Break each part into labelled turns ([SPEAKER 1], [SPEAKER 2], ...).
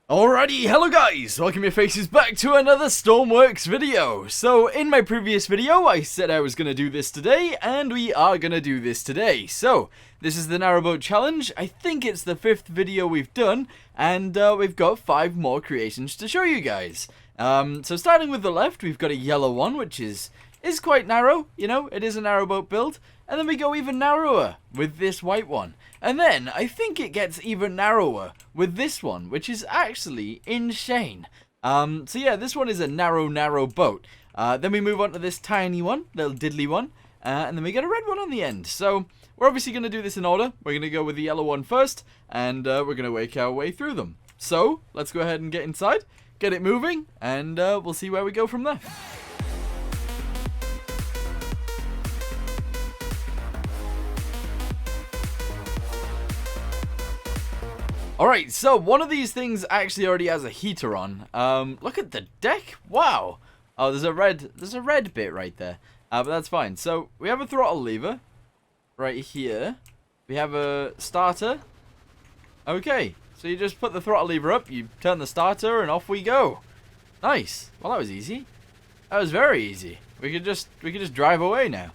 [SPEAKER 1] Alrighty, hello guys, welcome your faces back to another Stormworks video. So, in my previous video, I said I was going to do this today, and we are going to do this today. So, this is the Narrowboat challenge. I think it's the 5th video we've done, and we've got 5 more creations to show you guys. So starting with the left, we've got a yellow one, which is quite narrow, you know, it is a narrowboat build. And then we go even narrower with this white one. And then, I think it gets even narrower with this one, which is actually insane. So yeah, this one is a narrow boat. Then we move on to this tiny one, little diddly one. And then we get a red one on the end. So, we're obviously going to do this in order. We're going to go with the yellow one first, and we're going to work our way through them. So, let's go ahead and get inside, get it moving, and we'll see where we go from there. Alright, so one of these things actually already has a heater on. Look at the deck. Wow. Oh, there's a red bit right there. But that's fine. So, we have a throttle lever right here. We have a starter. Okay. So you just put the throttle lever up, you turn the starter, and off we go. Nice. Well, that was easy. That was very easy. We could just drive away now.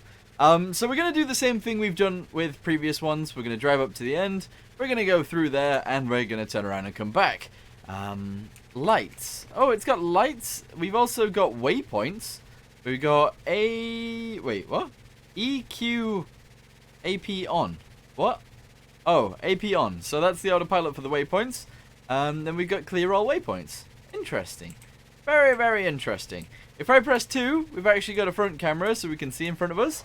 [SPEAKER 1] So we're going to do the same thing we've done with previous ones. We're going to drive up to the end. We're going to go through there, and we're going to turn around and come back. Lights. Oh, it's got lights. We've also got waypoints. We've got wait, what? EQ AP on. What? Oh, AP on. So that's the autopilot for the waypoints. Then we've got clear all waypoints. Interesting. Very, very interesting. If I press 2, we've actually got a front camera so we can see in front of us.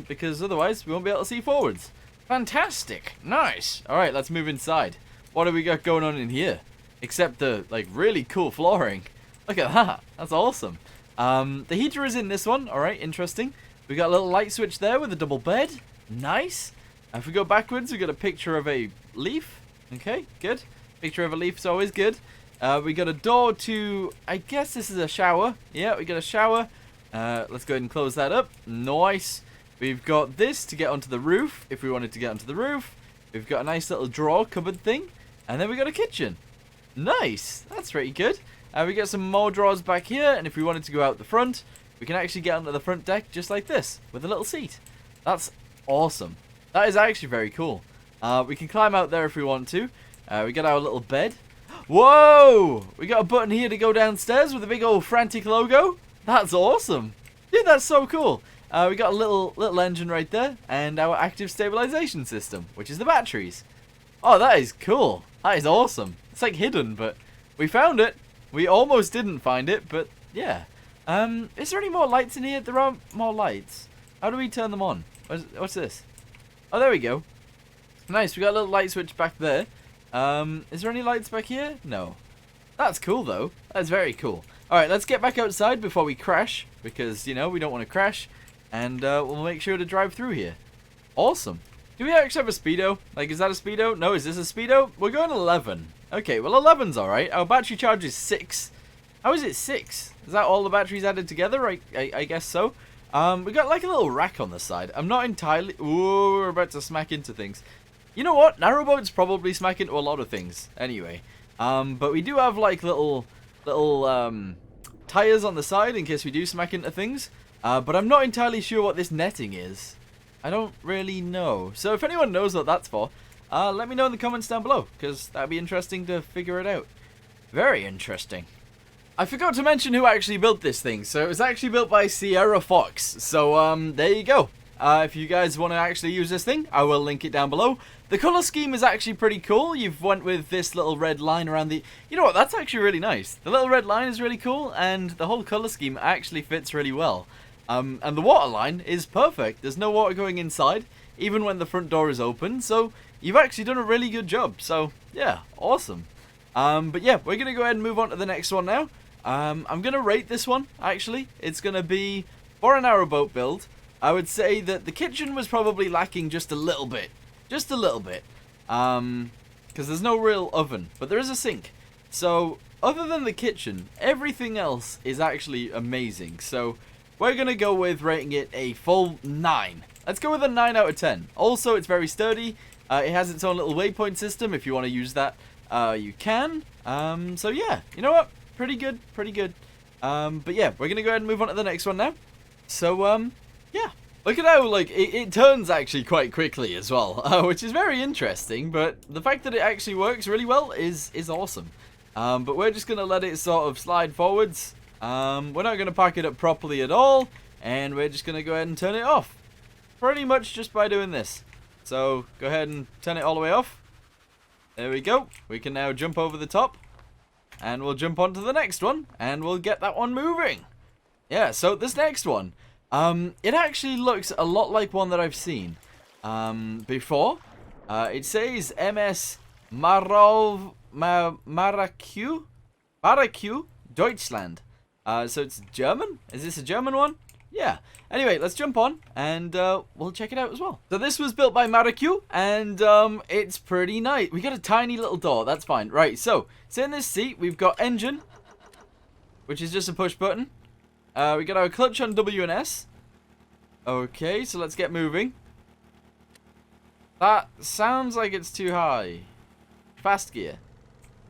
[SPEAKER 1] Because otherwise we won't be able to see forwards. Fantastic. Nice. Alright, let's move inside. What have we got going on in here? Except the, like, really cool flooring. Look at that. That's awesome. The heater is in this one. Alright, interesting. We got a little light switch there with a double bed. Nice. If we go backwards, we got a picture of a leaf. Okay, good. Picture of a leaf is always good. We got a door to, I guess this is a shower. Yeah, we got a shower. Let's go ahead and close that up. Nice. We've got this to get onto the roof, if we wanted to get onto the roof. We've got a nice little drawer cupboard thing. And then we got a kitchen. Nice. That's pretty good. We got some more drawers back here, and if we wanted to go out the front, we can actually get onto the front deck just like this, with a little seat. That's awesome. That is actually very cool. We can climb out there if we want to. We got our little bed. Whoa! We got a button here to go downstairs with a big old frantic logo. That's awesome. Dude, that's so cool. We got a little engine right there, and our active stabilization system, which is the batteries. Oh, that is cool. That is awesome. It's like hidden, but we found it. We almost didn't find it, but yeah. Is there any more lights in here? There are more lights. How do we turn them on? What's this? Oh, there we go. Nice, we got a little light switch back there. Is there any lights back here? No. That's cool, though. That's very cool. Alright, let's get back outside before we crash, because, you know, we don't want to crash. And we'll make sure to drive through here. Awesome. Do we actually have a speedo? Like, is that a speedo? No, is this a speedo? We're going 11. Okay, well, 11's alright. Our battery charge is 6. How is it 6? Is that all the batteries added together? I guess so. We got like a little rack on the side. I'm not entirely... Ooh, we're about to smack into things. You know what? Narrowboats probably smack into a lot of things. Anyway. But we do have like little tires on the side in case we do smack into things. But I'm not entirely sure what this netting is. I don't really know. So if anyone knows what that's for, let me know in the comments down below, because that'd be interesting to figure it out. Very interesting. I forgot to mention who actually built this thing. So it was actually built by Sierra Fox. So there you go. If you guys want to actually use this thing, I will link it down below. The color scheme is actually pretty cool. You've went with this little red line around the... You know what? That's actually really nice. The little red line is really cool, and the whole color scheme actually fits really well. And the water line is perfect. There's no water going inside, even when the front door is open. So you've actually done a really good job. So yeah, awesome. But yeah, we're going to go ahead and move on to the next one now. I'm going to rate this one, actually. It's going to be, for a narrowboat build, I would say that the kitchen was probably lacking just a little bit. Just a little bit. Because there's no real oven, but there is a sink. So, other than the kitchen, everything else is actually amazing. So, we're going to go with rating it a full 9. Let's go with a 9 out of 10. Also, it's very sturdy. It has its own little waypoint system if you want to use that. you can. So yeah, you know what? Pretty good, pretty good. But yeah, we're gonna go ahead and move on to the next one now. So yeah, look at how like it turns actually quite quickly as well, which is very interesting. But the fact that it actually works really well is awesome. But we're just gonna let it sort of slide forwards. We're not gonna pack it up properly at all, and we're just gonna go ahead and turn it off. Pretty much just by doing this. So go ahead and turn it all the way off. There we go. We can now jump over the top. And we'll jump on to the next one. And we'll get that one moving. Yeah, so this next one. It actually looks a lot like one that I've seen before. It says MS Margrove, Margrove, Deutschland. So it's German? Is this a German one? Yeah. Anyway, let's jump on and we'll check it out as well. So this was built by Margrove and it's pretty nice. We got a tiny little door. That's fine. Right, so in this seat, we've got engine, which is just a push button. We got our clutch on W and S. Okay, so let's get moving. That sounds like it's too high. Fast gear.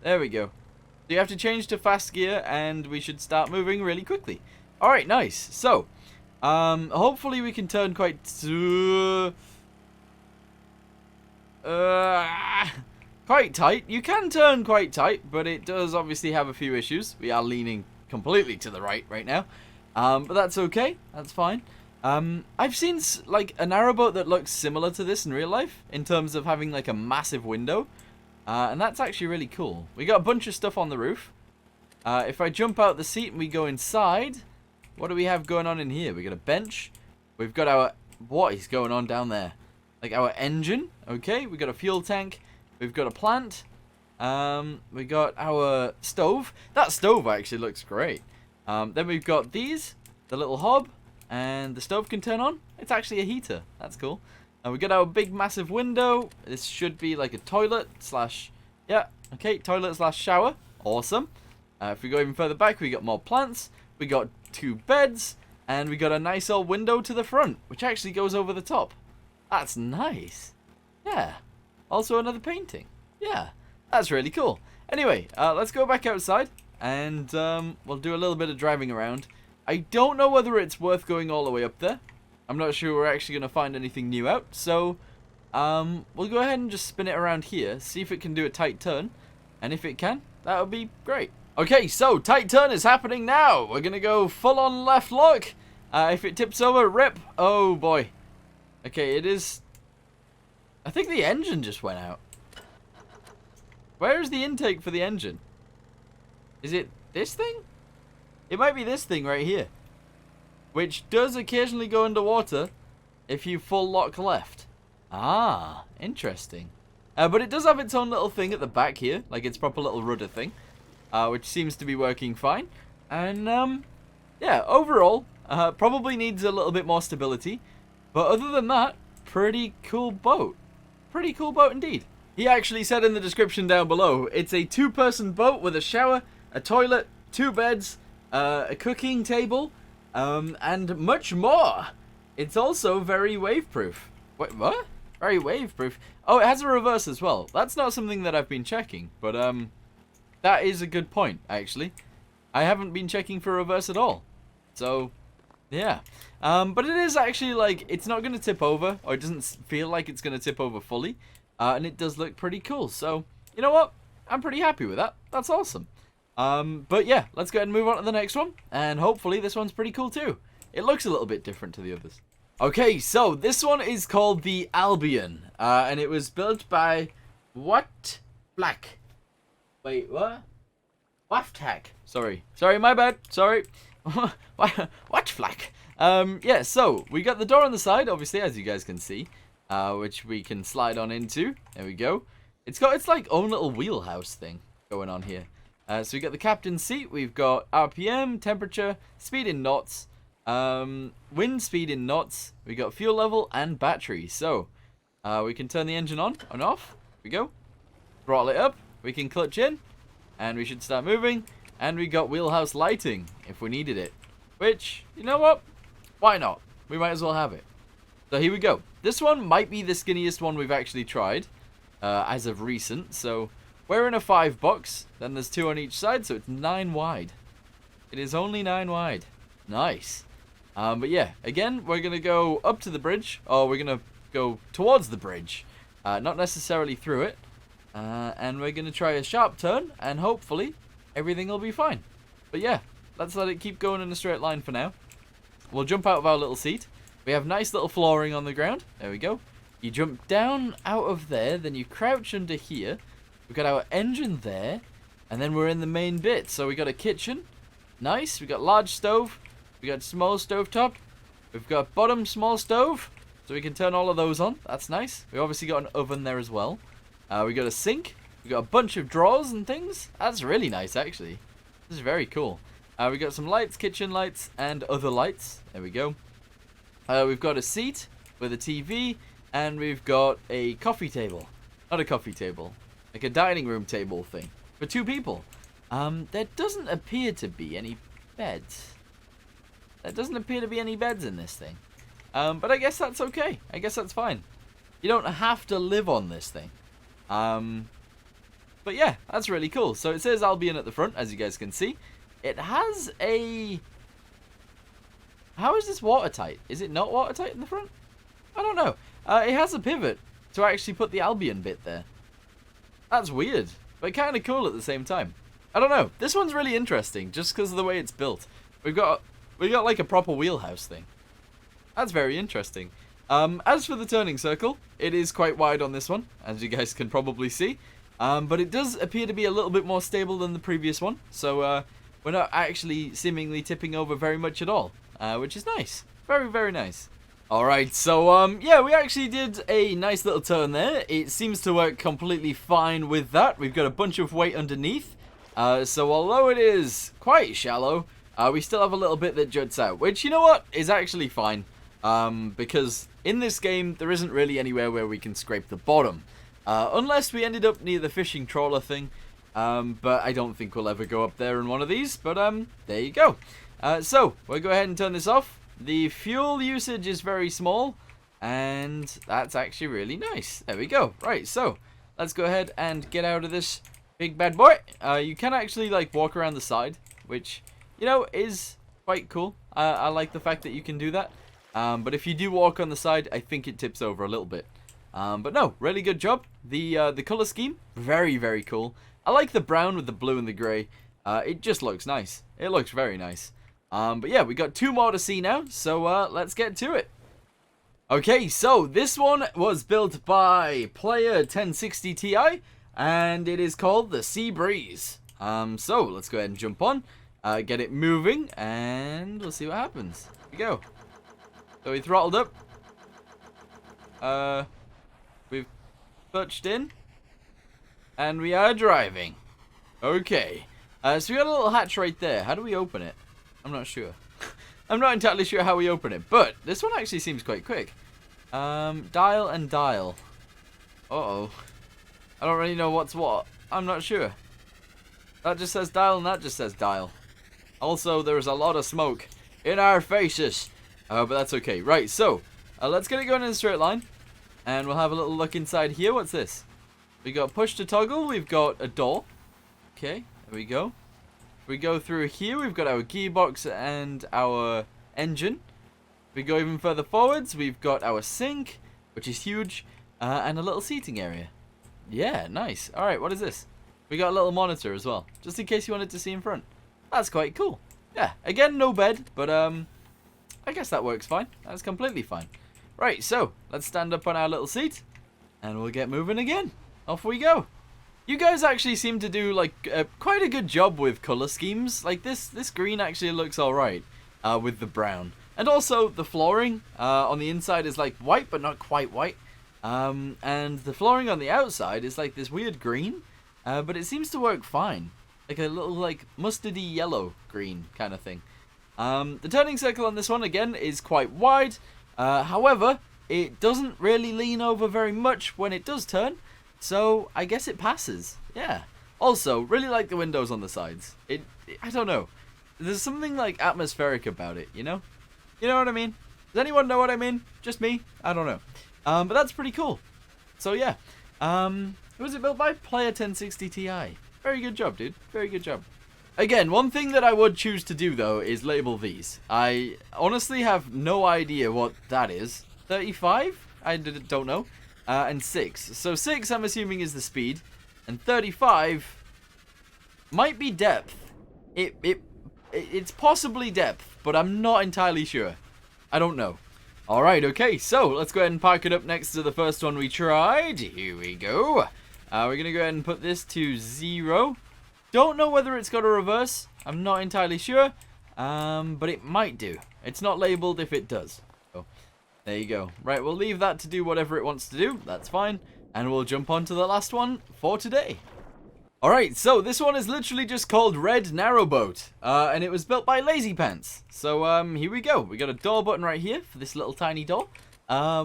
[SPEAKER 1] There we go. So you have to change to fast gear and we should start moving really quickly. Alright, nice. So, hopefully we can turn quite quite tight. You can turn quite tight, but it does obviously have a few issues. We are leaning completely to the right now. But that's okay. That's fine. I've seen like a narrowboat that looks similar to this in real life in terms of having like a massive window. And that's actually really cool. We got a bunch of stuff on the roof. If I jump out the seat and we go inside, what do we have going on in here? We got a bench. We've got our... What is going on down there? Like our engine. Okay, we got a fuel tank. We've got a plant. We got our stove. That stove actually looks great. Then we've got these. The little hob. And the stove can turn on. It's actually a heater. That's cool. We got our big massive window. This should be like a toilet slash... Yeah, okay, toilet slash shower. Awesome. If we go even further back, we got more plants. We got 2 beds. And we got a nice old window to the front, which actually goes over the top. That's nice. Yeah. Also another painting. Yeah, that's really cool. Anyway, let's go back outside. And we'll do a little bit of driving around. I don't know whether it's worth going all the way up there. I'm not sure we're actually going to find anything new out. So, we'll go ahead and just spin it around here. See if it can do a tight turn. And if it can, that would be great. Okay, so tight turn is happening now. We're going to go full on left lock. If it tips over, rip. Oh, boy. Okay, it is... I think the engine just went out. Where is the intake for the engine? Is it this thing? It might be this thing right here. Which does occasionally go underwater if you full lock left. Ah, interesting. But it does have its own little thing at the back here. Like its proper little rudder thing. Which seems to be working fine. And, yeah, overall, probably needs a little bit more stability. But other than that, pretty cool boat. Pretty cool boat indeed. He actually said in the description down below, it's a 2-person boat with a shower, a toilet, 2 beds, a cooking table, and much more. It's also very wave-proof. Wait, what? Very wave-proof. Oh, it has a reverse as well. That's not something that I've been checking, but that is a good point, actually. I haven't been checking for reverse at all. So, yeah. But it is actually, like, it's not going to tip over, or it doesn't feel like it's going to tip over fully. And it does look pretty cool. So, you know what? I'm pretty happy with that. That's awesome. But yeah, let's go ahead and move on to the next one. And hopefully this one's pretty cool too. It looks a little bit different to the others. Okay, so this one is called the Albion. And it was built by... What? Black. Wait, what? Waftac. Sorry, my bad. Sorry. What flack? Yeah, so we got the door on the side, obviously, as you guys can see. Which we can slide on into. There we go. It's got its like own little wheelhouse thing going on here. So we got the captain's seat. We've got RPM, temperature, speed in knots, wind speed in knots. We got fuel level and battery. So we can turn the engine on and off. Here we go. Throttle it up. We can clutch in, and we should start moving. And we got wheelhouse lighting if we needed it. Which, you know what? Why not? We might as well have it. So here we go. This one might be the skinniest one we've actually tried as of recent. So we're in a 5 box. Then there's 2 on each side, so it's 9 wide. It is only 9 wide. Nice. But yeah, again, we're going to go up to the bridge, or we're going to go towards the bridge. Not necessarily through it. And we're going to try a sharp turn, and hopefully everything will be fine. But yeah, let's let it keep going in a straight line for now. We'll jump out of our little seat. We have nice little flooring on the ground. There we go. You jump down out of there, then you crouch under here. We've got our engine there, and then we're in the main bit. So we got a kitchen. Nice. We got large stove. We got small stove top. We've got bottom small stove, so we can turn all of those on. That's nice. We obviously got an oven there as well. We got a sink. We got a bunch of drawers and things. That's really nice, actually. This is very cool. We got some lights, kitchen lights, and other lights. There we go. We've got a seat with a TV, and we've got a coffee table. Not a coffee table, like a dining room table thing for 2 people. There doesn't appear to be any beds. There doesn't appear to be any beds in this thing. But I guess that's okay. I guess that's fine. You don't have to live on this thing. But yeah, that's really cool. So it says Albion at the front, as you guys can see. It has a... How is this watertight? Is it not watertight in the front? I don't know. It has a pivot to actually put the Albion bit there. That's weird, but kind of cool at the same time. I don't know. This one's really interesting, just because of the way it's built. We got like a proper wheelhouse thing. That's very interesting. As for the turning circle, it is quite wide on this one, as you guys can probably see. But it does appear to be a little bit more stable than the previous one. So we're not actually seemingly tipping over very much at all, which is nice. Very, very nice. Alright, so yeah, we actually did a nice little turn there. It seems to work completely fine with that. We've got a bunch of weight underneath. So although it is quite shallow, we still have a little bit that juts out, which, you know what, is actually fine. Because in this game, there isn't really anywhere where we can scrape the bottom. Unless we ended up near the fishing trawler thing. But I don't think we'll ever go up there in one of these. But there you go. So we'll go ahead and turn this off. The fuel usage is very small, and that's actually really nice. There we go. Right, so let's go ahead and get out of this big bad boy. You can actually like walk around the side, which, you know, is quite cool. I like the fact that you can do that. But if you do walk on the side, I think it tips over a little bit. But no, really good job. The color scheme, very, very cool. I like the brown with the blue and the gray. It just looks nice. It looks very nice. But yeah, we got 2 more to see now, so let's get to it. Okay, so this one was built by Player 1060 Ti, and it is called the Sea Breeze. So let's go ahead and jump on, get it moving, and we'll see what happens. Here we go. So we throttled up. We've touched in, and we are driving. Okay. So we got a little hatch right there. How do we open it? I'm not sure. I'm not entirely sure how we open it, but this one actually seems quite quick. Dial and dial. Uh-oh. I don't really know what's what. I'm not sure. That just says dial and that just says dial. Also, there's a lot of smoke in our faces. But that's okay. Right, so let's get it going in a straight line. And we'll have a little look inside here. What's this? We got push to toggle. We've got a door. Okay, there we go. We go through here, we've got our gearbox and our engine. We go even further forwards, we've got our sink, which is huge, and a little seating area. Yeah, nice. Alright, what is this? We got a little monitor as well, just in case you wanted to see in front. That's quite cool. Yeah, again, no bed, but I guess that works fine. That's completely fine. Right, so, let's stand up on our little seat, and we'll get moving again. Off we go. You guys actually seem to do like quite a good job with color schemes. Like this green actually looks alright with the brown. And also the flooring on the inside is like white but not quite white. And the flooring on the outside is like this weird green. But it seems to work fine. Like a little like mustardy yellow green kind of thing. The turning circle on this one again is quite wide. However, it doesn't really lean over very much when it does turn. So, I guess it passes. Yeah. Also, really like the windows on the sides. I don't know. There's something, like, atmospheric about it, you know? You know what I mean? Does anyone know what I mean? Just me? I don't know. But that's pretty cool. So, yeah. Who was it built by? Player 1060 Ti. Very good job, dude. Very good job. Again, one thing that I would choose to do, though, is label these. I honestly have no idea what that is. 35? I don't know. And 6. So 6, I'm assuming, is the speed. And 35 might be depth. It's possibly depth, but I'm not entirely sure. I don't know. Alright, okay, so let's go ahead and park it up next to the first one we tried. Here we go. We're going to go ahead and put this to 0. Don't know whether it's got a reverse. I'm not entirely sure. But it might do. It's not labeled if it does. So, there you go. Right, we'll leave that to do whatever it wants to do. That's fine. And we'll jump on to the last one for today. Alright, so this one is literally just called Red Narrowboat. And it was built by Lazy Pants. So, here we go. We got a door button right here for this little tiny door.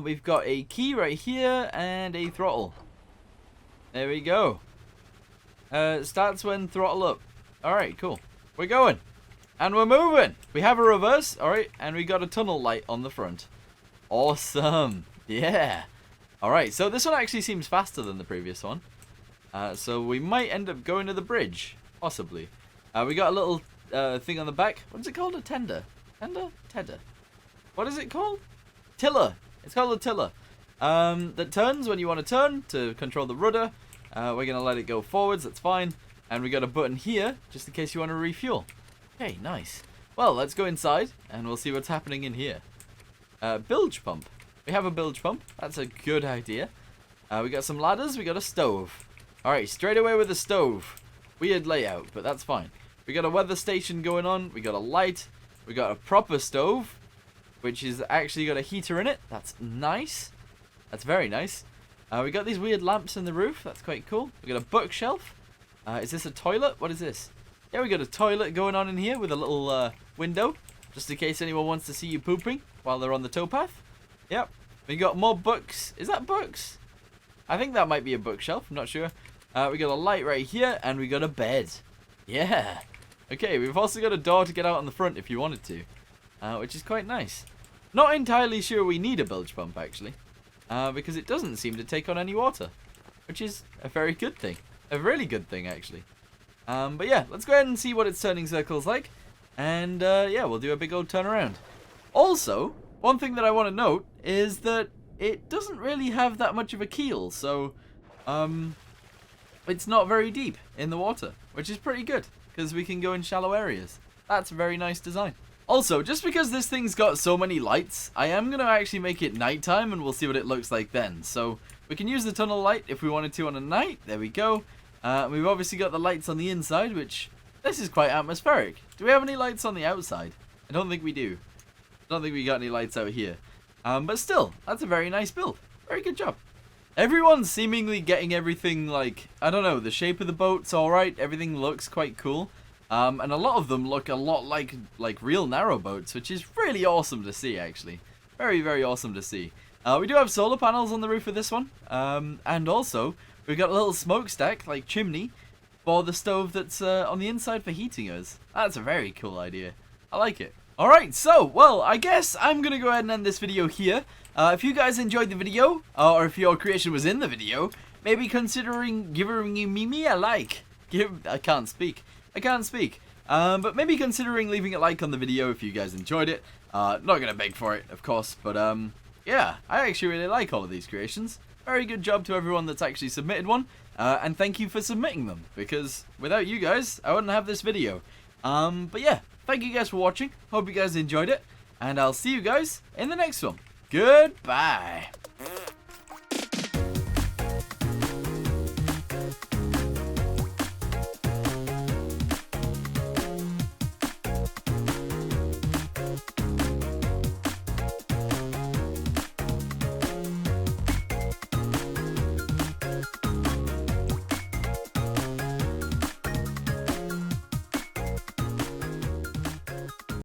[SPEAKER 1] We've got a key right here and a throttle. There we go. Starts when throttle up. Alright, cool. We're going. And we're moving. We have a reverse. Alright, and we got a tunnel light on the front. Awesome. Yeah. Alright, so this one actually seems faster than the previous one. So we might end up going to the bridge. Possibly. We got a little thing on the back. What is it called? A tender? Tender? Tedder. What is it called? Tiller. It's called a tiller. That turns when you want to turn to control the rudder. We're going to let it go forwards, that's fine. And we got a button here, just in case you want to refuel. Okay, nice. Well, let's go inside, and we'll see what's happening in here. Bilge pump. We have a bilge pump. That's a good idea. We got some ladders, we got a stove. Alright, straight away with the stove. Weird layout, but that's fine. We got a weather station going on, we got a light, we got a proper stove, which is actually got a heater in it. That's nice. That's very nice. We got these weird lamps in the roof. That's quite cool. We got a bookshelf. Is this a toilet? What is this? Yeah, we got a toilet going on in here with a little window, just in case anyone wants to see you pooping while they're on the towpath. Yep. We got more books. Is that books? I think that might be a bookshelf. I'm not sure. We got a light right here, and we got a bed. Yeah. Okay, we've also got a door to get out on the front if you wanted to, which is quite nice. Not entirely sure we need a bilge pump, actually. Because it doesn't seem to take on any water, which is a very good thing. A really good thing, actually. But yeah, let's go ahead and see what its turning circle's like. And yeah, we'll do a big old turnaround. Also, one thing that I want to note is that it doesn't really have that much of a keel. So, it's not very deep in the water, which is pretty good. Because we can go in shallow areas. That's a very nice design. Also, just because this thing's got so many lights, I am going to actually make it nighttime and we'll see what it looks like then. So, we can use the tunnel light if we wanted to on a night. There we go. We've obviously got the lights on the inside, which, this is quite atmospheric. Do we have any lights on the outside? I don't think we do. I don't think we got any lights out here. But still, that's a very nice build. Very good job. Everyone's seemingly getting everything like, I don't know, the shape of the boat's alright. Everything looks quite cool. And a lot of them look a lot like real narrowboats, which is really awesome to see, actually. Very, very awesome to see. We do have solar panels on the roof of this one. And also, we've got a little smokestack, like chimney, for the stove that's on the inside for heating us. That's a very cool idea. I like it. Alright, so, well, I guess I'm going to go ahead and end this video here. If you guys enjoyed the video, or if your creation was in the video, maybe considering giving me a like. I can't speak. But maybe considering leaving a like on the video if you guys enjoyed it. Not gonna beg for it, of course, but yeah, I actually really like all of these creations. Very good job to everyone that's actually submitted one, and thank you for submitting them, because without you guys, I wouldn't have this video. But yeah, thank you guys for watching, hope you guys enjoyed it, and I'll see you guys in the next one. Goodbye!